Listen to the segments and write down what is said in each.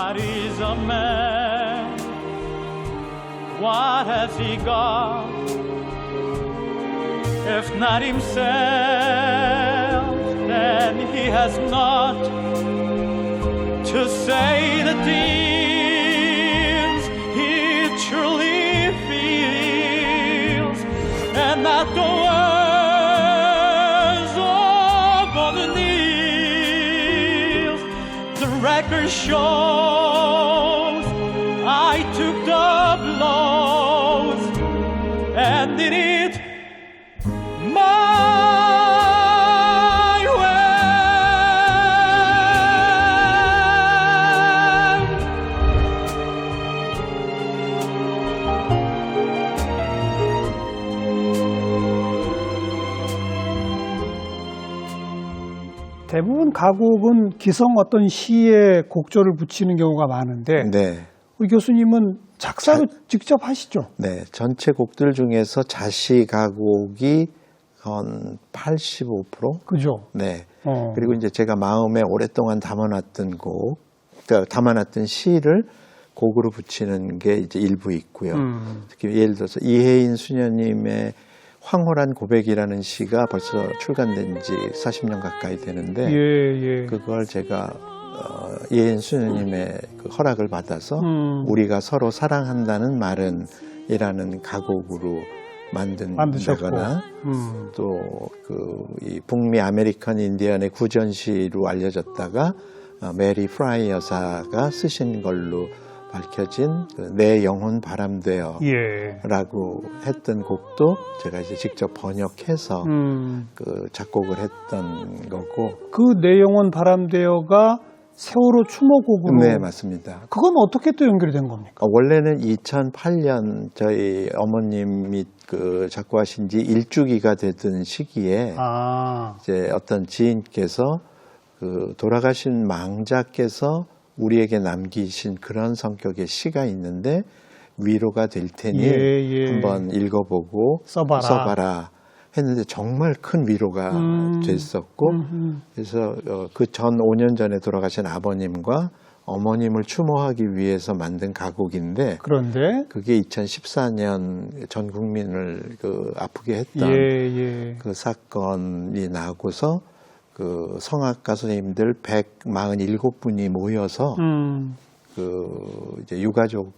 What is a man? What has he got? If not himself, then he has not to say the things he truly feels, and that the words of on the knees. The record shows I took the blows and did it my way. 대부분 가곡은 기성 어떤 시에 곡조를 붙이는 경우가 많은데 네. 우리 교수님은 작사도 직접 하시죠? 네. 전체 곡들 중에서 자시 가곡이 한 85%? 그죠? 네. 그리고 이제 제가 마음에 오랫동안 담아놨던 곡, 그러니까 담아놨던 시를 곡으로 붙이는 게 이제 일부 있고요. 특히 예를 들어서 이혜인 수녀님의 황홀한 고백이라는 시가 벌써 출간된 지 40년 가까이 되는데 예. 그걸 제가 이혜인 수녀님의 그 허락을 받아서 우리가 서로 사랑한다는 말은 이라는 가곡으로 만든다거나 또 이 북미 아메리칸 인디언의 구전시로 알려졌다가 메리 프라이 여사가 쓰신 걸로 밝혀진 내 영혼 바람되어 라고 했던 곡도 제가 이제 직접 번역해서 그 작곡을 했던 거고. 그 내 영혼 바람되어가 세월호 추모곡으로. 네, 맞습니다. 그건 어떻게 또 연결이 된 겁니까? 원래는 2008년 저희 어머님이 그 작곡하신 지 일주기가 되던 시기에 이제 어떤 지인께서 그 돌아가신 망자께서 우리에게 남기신 그런 성격의 시가 있는데 위로가 될 테니 한번 읽어보고 써봐라 했는데 정말 큰 위로가 됐었고 그래서 그 전 5년 전에 돌아가신 아버님과 어머님을 추모하기 위해서 만든 가곡인데 그런데 그게 2014년 전 국민을 그 아프게 했던 그 사건이 나고서 그 성악가 선생님들 147분이 모여서 그 이제 유가족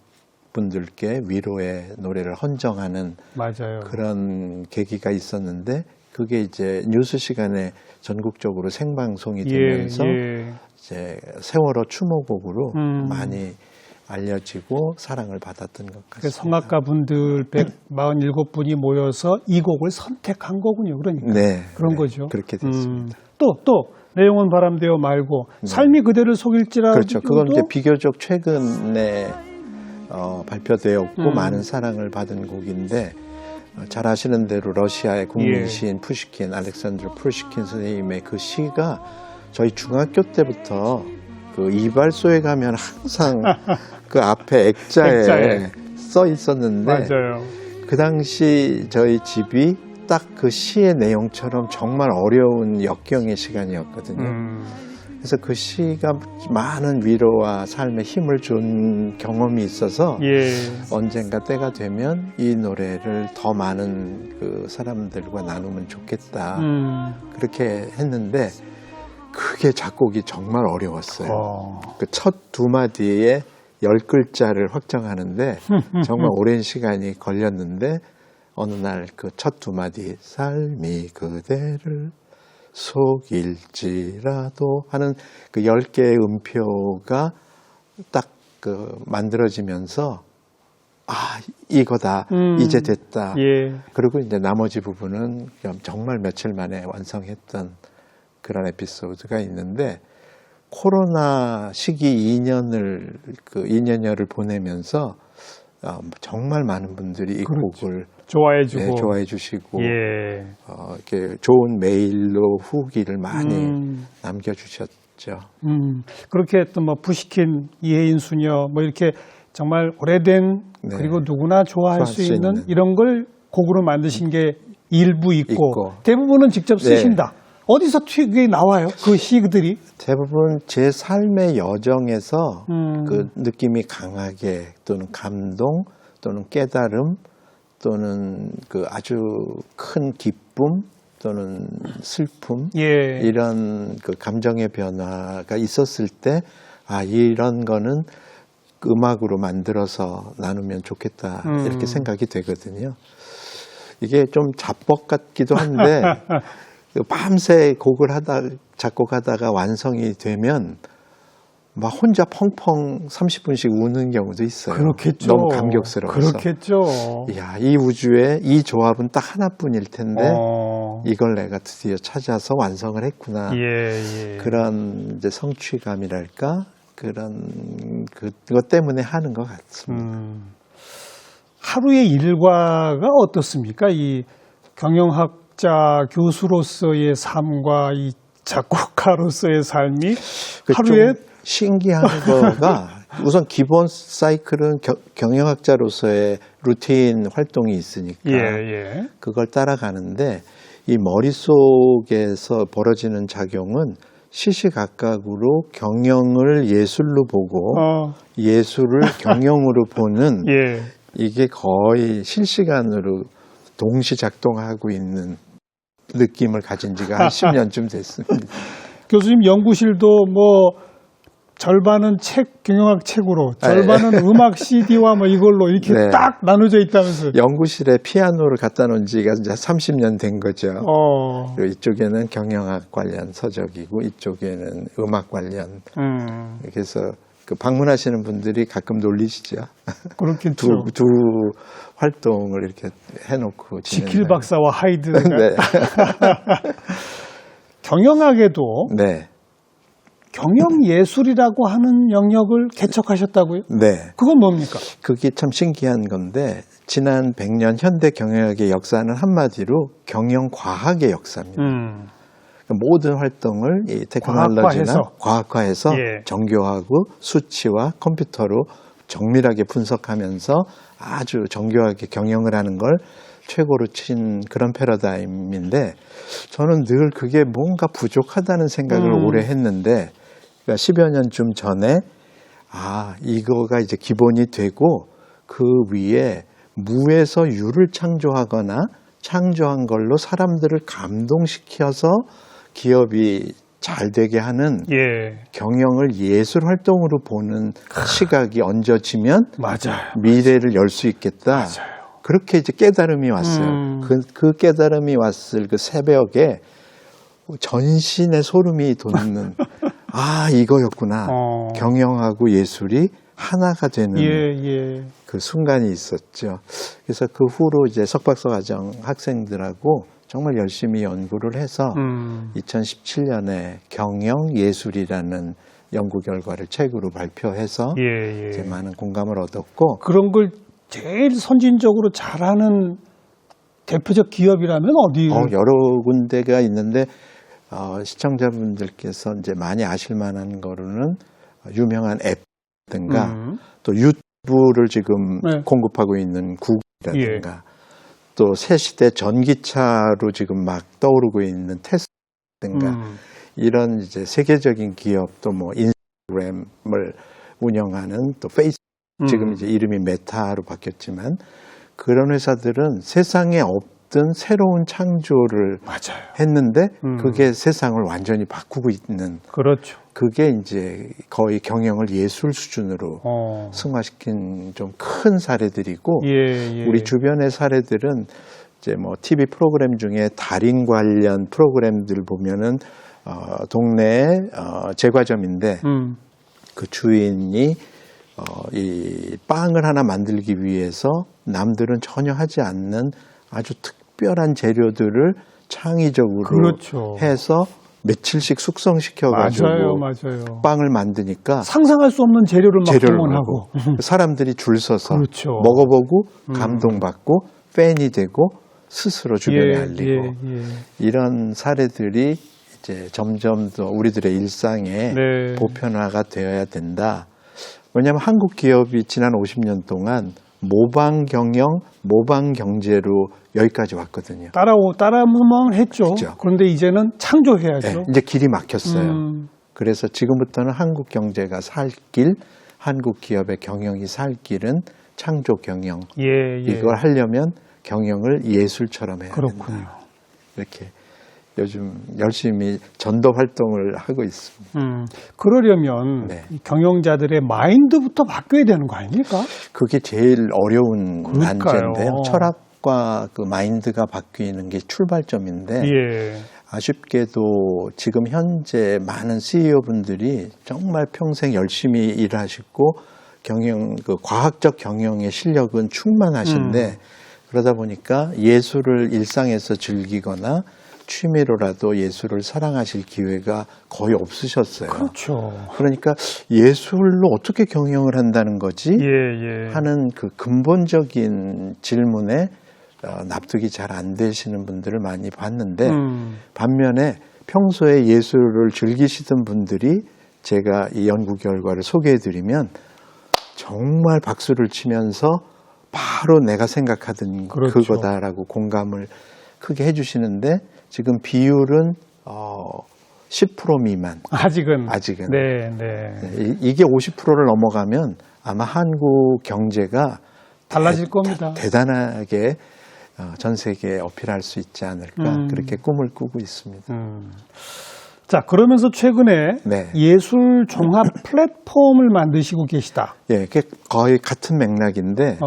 분들께 위로의 노래를 헌정하는 맞아요. 그런 계기가 있었는데 그게 이제 뉴스 시간에 전국적으로 생방송이 되면서 이제 세월호 추모곡으로 많이 알려지고 사랑을 받았던 것 같습니다. 성악가 분들 147분이 모여서 이 곡을 선택한 거군요. 그러니까 그런 거죠. 그렇게 됐습니다. 또 내 영혼 바람되어 말고 삶이 그대를 속일지라도 그렇죠. 그건 이제 비교적 최근에 발표되었고 많은 사랑을 받은 곡인데 잘 아시는 대로 러시아의 국민 시인 푸시킨, 알렉산드르 푸시킨 선생님의 그 시가 저희 중학교 때부터 그 이발소에 가면 항상 그 앞에 액자에 써 있었는데 맞아요. 그 당시 저희 집이 딱 그 시의 내용처럼 정말 어려운 역경의 시간이었거든요. 그래서 그 시가 많은 위로와 삶에 힘을 준 경험이 있어서 언젠가 때가 되면 이 노래를 더 많은 그 사람들과 나누면 좋겠다. 그렇게 했는데 그게 작곡이 정말 어려웠어요. 그 첫 두 마디에 10글자를 확정하는데 정말 오랜 시간이 걸렸는데 어느 날 그 첫 두 마디 삶이 그대를 속일지라도 하는 그 10개의 음표가 딱 그 만들어지면서 이거다 이제 됐다 그리고 이제 나머지 부분은 정말 며칠 만에 완성했던 그런 에피소드가 있는데 코로나 시기 2년여를 보내면서 정말 많은 분들이 이 곡을 좋아해 주시고 이렇게 좋은 메일로 후기를 많이 남겨주셨죠. 그렇게 또 뭐 푸시킨, 이혜인 수녀 뭐 이렇게 정말 오래된 그리고 누구나 좋아할 수 있는 이런 걸 곡으로 만드신 게 일부 있고 대부분은 직접 쓰신다. 어디서 그게 나와요? 그 시들이? 대부분 제 삶의 여정에서 그 느낌이 강하게 또는 감동 또는 깨달음 또는 그 아주 큰 기쁨 또는 슬픔 예. 이런 그 감정의 변화가 있었을 때 아, 이런 거는 음악으로 만들어서 나누면 좋겠다 이렇게 생각이 되거든요. 이게 좀 자뻑 같기도 한데 밤새 곡을 작곡하다가 완성이 되면 막 혼자 펑펑 30분씩 우는 경우도 있어요. 그렇겠죠. 너무 감격스러워서. 그렇겠죠. 이야, 이 우주에 이 조합은 딱 하나뿐일 텐데 이걸 내가 드디어 찾아서 완성을 했구나. 예. 그런 이제 성취감이랄까 그런 그것 때문에 하는 것 같습니다. 하루의 일과가 어떻습니까? 이 경영학자 교수로서의 삶과 이 작곡가로서의 삶이 하루에 좀 신기한 거가 우선 기본 사이클은 경영학자로서의 루틴 활동이 있으니까 예. 그걸 따라가는데 이 머릿속에서 벌어지는 작용은 시시각각으로 경영을 예술로 보고 예술을 경영으로 보는 예. 이게 거의 실시간으로 동시 작동하고 있는 느낌을 가진 지가 한 10년쯤 됐습니다. 교수님 연구실도 뭐 절반은 경영학 책으로 절반은 음악 CD와 뭐 이걸로 이렇게 네. 딱 나눠져 있다면서요. 연구실에 피아노를 갖다 놓은 지가 이제 30년 된 거죠. 그리고 이쪽에는 경영학 관련 서적이고 이쪽에는 음악 관련. 그래서 그 방문하시는 분들이 가끔 놀리시죠. 그렇겠죠. 두 활동을 이렇게 해놓고 지킬 박사와 하이드가 네. 경영학에도 네. 경영 예술이라고 하는 영역을 개척하셨다고요? 네. 그건 뭡니까? 그게 참 신기한 건데 지난 100년 현대 경영학의 역사는 한마디로 경영 과학의 역사입니다. 모든 활동을 이 테크놀로지나 과학화해서 예. 정교하고 수치와 컴퓨터로 정밀하게 분석하면서 아주 정교하게 경영을 하는 걸 최고로 친 그런 패러다임인데 저는 늘 그게 뭔가 부족하다는 생각을 오래 했는데 그러니까 10여 년쯤 전에 이거가 이제 기본이 되고 그 위에 무에서 유를 창조하거나 창조한 걸로 사람들을 감동시켜서 기업이 잘 되게 하는 경영을 예술 활동으로 보는 시각이 얹어지면 맞아요. 미래를 열 수 있겠다. 맞아요. 그렇게 이제 깨달음이 왔어요. 그 깨달음이 왔을 그 새벽에 전신의 소름이 돋는 이거였구나. 경영하고 예술이 하나가 되는 그 순간이 있었죠. 그래서 그 후로 이제 석박사 과정 학생들하고 정말 열심히 연구를 해서 2017년에 경영예술이라는 연구 결과를 책으로 발표해서 이제 많은 공감을 얻었고 그런 걸 제일 선진적으로 잘하는 대표적 기업이라면 어디? 여러 군데가 있는데 시청자분들께서 이제 많이 아실 만한 거로는 유명한 앱든가 또 유튜브를 지금 공급하고 있는 구글이라든가 또 새 시대 전기차로 지금 막 떠오르고 있는 테슬라든가 이런 이제 세계적인 기업 또 뭐 인스타그램을 운영하는 또 페이스북 지금 이제 이름이 메타로 바뀌었지만 그런 회사들은 세상에 없던 새로운 창조를 했는데 그게 세상을 완전히 바꾸고 있는 그렇죠. 그게 이제 거의 경영을 예술 수준으로 승화시킨 좀 큰 사례들이고 우리 주변의 사례들은 이제 뭐 TV 프로그램 중에 달인 관련 프로그램들 보면은 동네에 제과점인데 그 주인이 이 빵을 하나 만들기 위해서 남들은 전혀 하지 않는 아주 특별한 재료들을 창의적으로 해서 며칠씩 숙성시켜가지고 맞아요. 빵을 만드니까 상상할 수 없는 재료를 막 동원하고 사람들이 줄 서서 그렇죠. 먹어보고 감동받고 팬이 되고 스스로 주변에 알리고 이런 사례들이 이제 점점 더 우리들의 일상에 보편화가 되어야 된다. 왜냐하면 한국 기업이 지난 50년 동안 모방 경영, 모방 경제로 여기까지 왔거든요. 따라만 했죠. 그렇죠. 그런데 이제는 창조해야죠. 네, 이제 길이 막혔어요. 그래서 지금부터는 한국 경제가 살 길, 한국 기업의 경영이 살 길은 창조 경영. 예. 이걸 하려면 경영을 예술처럼 해야 그렇군요. 된다. 이렇게 요즘 열심히 전도 활동을 하고 있습니다. 그러려면 네. 이 경영자들의 마인드부터 바뀌어야 되는 거 아닙니까? 그게 제일 어려운 그러니까요. 난제인데요. 철학과 그 마인드가 바뀌는 게 출발점인데 예. 아쉽게도 지금 현재 많은 CEO분들이 정말 평생 열심히 일하시고 그 과학적 경영의 실력은 충만하신데 그러다 보니까 예술을 일상에서 즐기거나 취미로라도 예술을 사랑하실 기회가 거의 없으셨어요. 그렇죠. 그러니까 예술로 어떻게 경영을 한다는 거지? 예. 하는 그 근본적인 질문에 납득이 잘 안 되시는 분들을 많이 봤는데 반면에 평소에 예술을 즐기시던 분들이 제가 이 연구 결과를 소개해드리면 정말 박수를 치면서 바로 내가 생각하던 그렇죠. 그거다라고 공감을 크게 해주시는데 지금 비율은 10% 미만. 아직은. 네, 이게 50%를 넘어가면 아마 한국 경제가 달라질 겁니다. 대단하게 전 세계에 어필할 수 있지 않을까 그렇게 꿈을 꾸고 있습니다. 자, 그러면서 최근에 네. 예술 종합 플랫폼을 만드시고 계시다. 예, 그게 거의 같은 맥락인데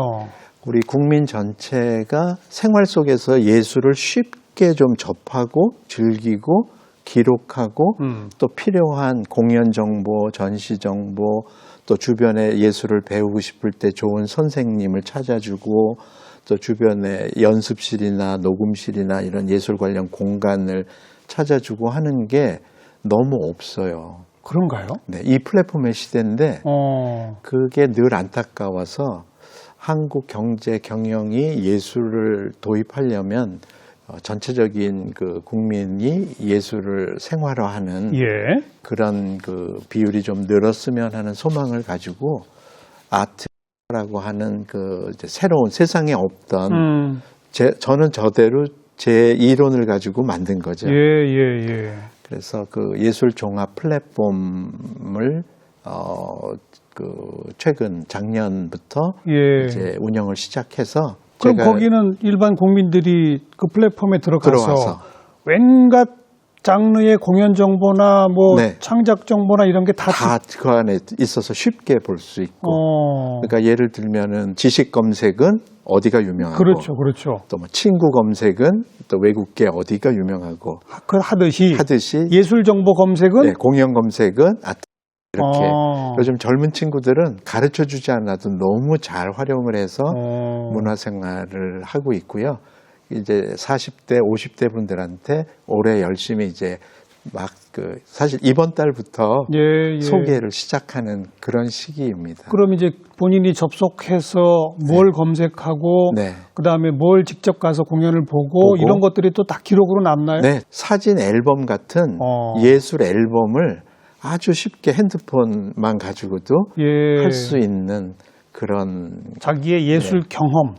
우리 국민 전체가 생활 속에서 예술을 쉽게 좀 접하고 즐기고 기록하고 또 필요한 공연 정보, 전시 정보, 또 주변에 예술을 배우고 싶을 때 좋은 선생님을 찾아주고 또 주변에 연습실이나 녹음실이나 이런 예술 관련 공간을 찾아주고 하는 게 너무 없어요. 그런가요? 네, 이 플랫폼의 시대인데 그게 늘 안타까워서 한국 경제 경영이 예술을 도입하려면 전체적인 그 국민이 예술을 생활화하는 그런 그 비율이 좀 늘었으면 하는 소망을 가지고 아트라고 하는 그 이제 새로운 세상에 없던 저는 저대로 제 이론을 가지고 만든 거죠. 그래서 그 예술 종합 플랫폼을 최근 작년부터 이제 운영을 시작해서 그럼 거기는 일반 국민들이 그 플랫폼에 들어가서 웬갓 장르의 공연 정보나 뭐 창작 정보나 이런 게 다 그 안에 있어서 쉽게 볼 수 있고 그러니까 예를 들면은 지식 검색은 어디가 유명하고 그렇죠. 또 뭐 친구 검색은 또 외국계 어디가 유명하고 하듯이 예술 정보 검색은 공연 검색은 이렇게 요즘 젊은 친구들은 가르쳐 주지 않아도 너무 잘 활용을 해서 문화생활을 하고 있고요. 이제 40대, 50대 분들한테 올해 열심히 이제 막 사실 이번 달부터 소개를 시작하는 그런 시기입니다. 그럼 이제 본인이 접속해서 뭘 검색하고 그다음에 뭘 직접 가서 공연을 보고 이런 것들이 또 다 기록으로 남나요? 네, 사진 앨범 같은 예술 앨범을 아주 쉽게 핸드폰만 가지고도 할 수 있는 그런 자기의 예술 경험,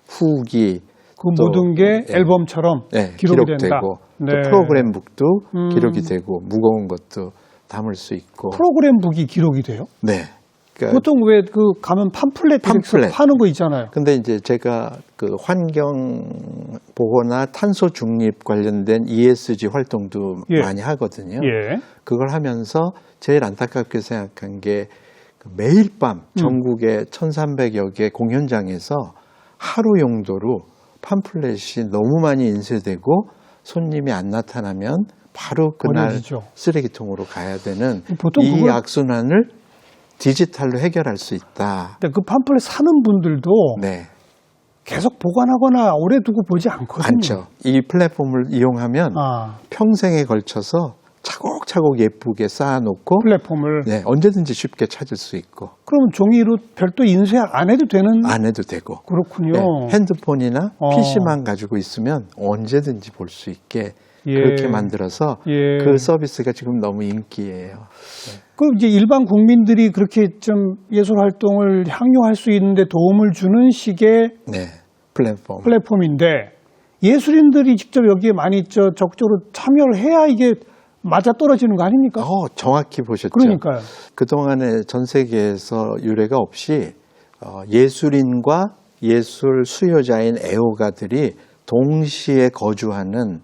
후기 그 모든 게 앨범처럼 기록이 된다. 또 프로그램북도 기록이 되고 무거운 것도 담을 수 있고. 프로그램북이 기록이 돼요? 네. 그러니까 보통 왜 가면 팜플렛 파는 거 있잖아요. 근데 이제 제가 그 환경 보호나 탄소 중립 관련된 ESG 활동도 많이 하거든요. 그걸 하면서 제일 안타깝게 생각한 게 매일 밤 전국의 1,300여 개 공연장에서 하루 용도로 팜플렛이 너무 많이 인쇄되고 손님이 안 나타나면 바로 그날 버려지죠. 쓰레기통으로 가야 되는 이 악순환을 디지털로 해결할 수 있다. 근데 그 팜플렛 사는 분들도 계속 보관하거나 오래 두고 보지 않거든요. 않죠. 이 플랫폼을 이용하면 평생에 걸쳐서 차곡차곡 예쁘게 쌓아놓고 플랫폼을 언제든지 쉽게 찾을 수 있고. 그럼 종이로 별도 인쇄 안 해도 되는? 안 해도 되고. 그렇군요. 핸드폰이나 PC만 가지고 있으면 언제든지 볼 수 있게 그렇게 만들어서 예. 그 서비스가 지금 너무 인기예요. 그럼 이제 일반 국민들이 그렇게 좀 예술 활동을 향유할 수 있는데 도움을 주는 식의 네, 플랫폼. 플랫폼인데 예술인들이 직접 여기에 많이 적극적으로 참여를 해야 이게 맞아 떨어지는 거 아닙니까? 정확히 보셨죠. 그러니까요. 그동안에 전 세계에서 유례가 없이 예술인과 예술 수요자인 애호가들이 동시에 거주하는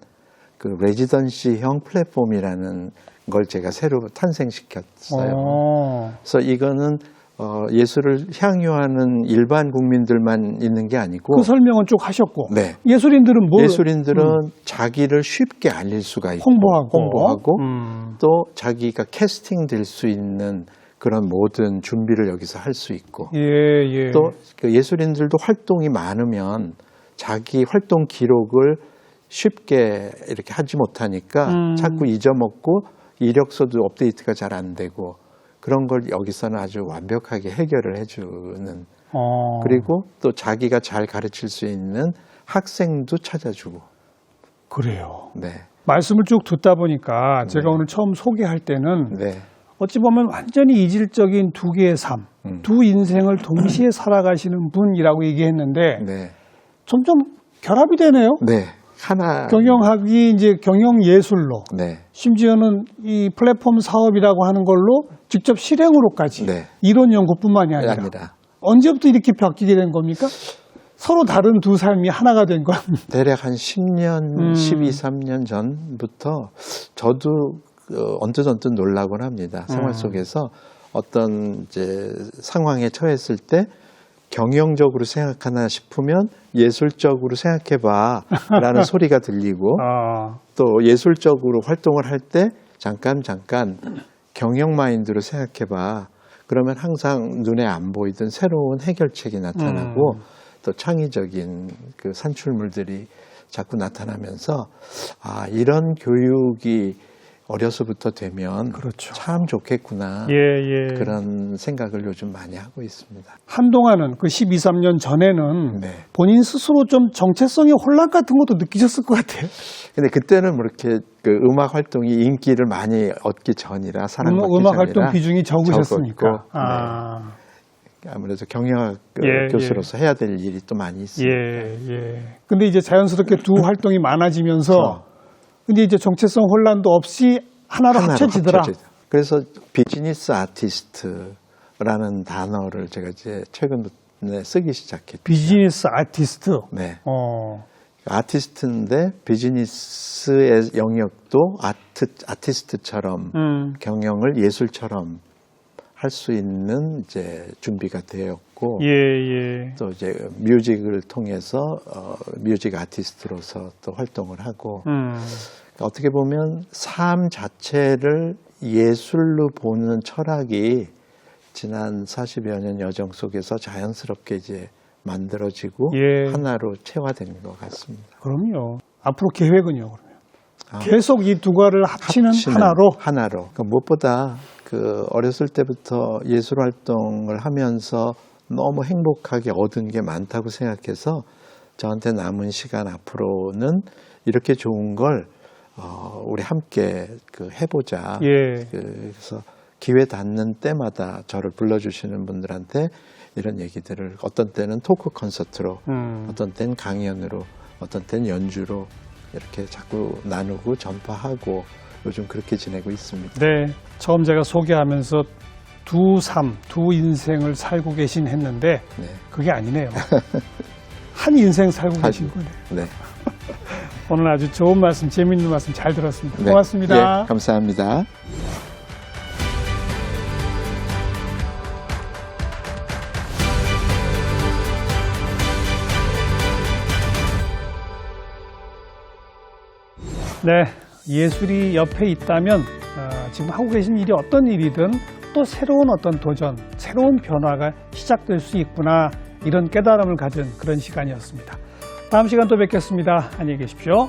그 레지던시형 플랫폼이라는 걸 제가 새로 탄생시켰어요. 그래서 이거는 예술을 향유하는 일반 국민들만 있는 게 아니고 그 설명은 쭉 하셨고 네. 예술인들은 예술인들은 자기를 쉽게 알릴 수가 있고 홍보하고 또 자기가 캐스팅될 수 있는 그런 모든 준비를 여기서 할 수 있고 예. 또 그 예술인들도 활동이 많으면 자기 활동 기록을 쉽게 이렇게 하지 못하니까 자꾸 잊어먹고 이력서도 업데이트가 잘 안 되고 그런 걸 여기서는 아주 완벽하게 해결을 해주는 그리고 또 자기가 잘 가르칠 수 있는 학생도 찾아주고 그래요. 네. 말씀을 쭉 듣다 보니까 제가 오늘 처음 소개할 때는 네. 어찌 보면 완전히 이질적인 두 개의 삶, 두 인생을 동시에 살아가시는 분이라고 얘기했는데 네. 점점 결합이 되네요. 네. 하나 경영학이 이제 경영 예술로 네. 심지어는 이 플랫폼 사업이라고 하는 걸로 직접 실행으로까지 네. 이론 연구뿐만이 아니라 언제부터 이렇게 바뀌게 된 겁니까? 서로 다른 두 삶이 하나가 된 건? 대략 한 10년, 12, 13년 전부터 저도 언뜻 놀라곤 합니다. 생활 속에서 어떤 이제 상황에 처했을 때 경영적으로 생각하나 싶으면 예술적으로 생각해봐 라는 소리가 들리고 또 예술적으로 활동을 할 때 잠깐 경영 마인드로 생각해봐. 그러면 항상 눈에 안 보이던 새로운 해결책이 나타나고 또 창의적인 그 산출물들이 자꾸 나타나면서 이런 교육이 어려서부터 되면 그렇죠. 참 좋겠구나. 예. 그런 생각을 요즘 많이 하고 있습니다. 한동안은 그 12, 13년 전에는 네. 본인 스스로 좀 정체성의 혼란 같은 것도 느끼셨을 것 같아요. 근데 그때는 뭐 이렇게 그 음악 활동이 인기를 많이 얻기 전이라 사랑받기 전이라 음악 활동 비중이 적으셨으니까. 네. 아무래도 경영학 교수로서 해야 될 일이 또 많이 있습니다. 예. 근데 이제 자연스럽게 두 활동이 많아지면서 근데 이제 정체성 혼란도 없이 하나로 합쳐지더라. 그래서 비즈니스 아티스트라는 단어를 제가 이제 최근에 쓰기 시작했죠. 비즈니스 아티스트. 네. 아티스트인데 비즈니스의 영역도 아티스트처럼 경영을 예술처럼 할 수 있는 이제 준비가 되었고 또 이제 뮤직을 통해서 뮤직 아티스트로서 또 활동을 하고 어떻게 보면 삶 자체를 예술로 보는 철학이 지난 40여 년 여정 속에서 자연스럽게 이제 만들어지고 하나로 체화된 것 같습니다. 그럼요. 앞으로 계획은요, 그러면? 계속 이 두 가를 합치는 하나로? 그러니까 무엇보다 그 어렸을 때부터 예술 활동을 하면서 너무 행복하게 얻은 게 많다고 생각해서 저한테 남은 시간 앞으로는 이렇게 좋은 걸 우리 함께 그 해보자. 그래서 기회 닿는 때마다 저를 불러주시는 분들한테 이런 얘기들을 어떤 때는 토크 콘서트로, 어떤 때는 강연으로, 어떤 때는 연주로 이렇게 자꾸 나누고 전파하고 요즘 그렇게 지내고 있습니다. 네, 처음 제가 소개하면서 두 삶, 두 인생을 살고 계신 했는데 그게 아니네요. 한 인생 살고 계신 거네요. 네. 오늘 아주 좋은 말씀, 재미있는 말씀 잘 들었습니다. 고맙습니다. 예, 감사합니다. 네, 예술이 옆에 있다면 지금 하고 계신 일이 어떤 일이든 또 새로운 어떤 도전, 새로운 변화가 시작될 수 있구나 이런 깨달음을 가진 그런 시간이었습니다. 다음 시간 또 뵙겠습니다. 안녕히 계십시오.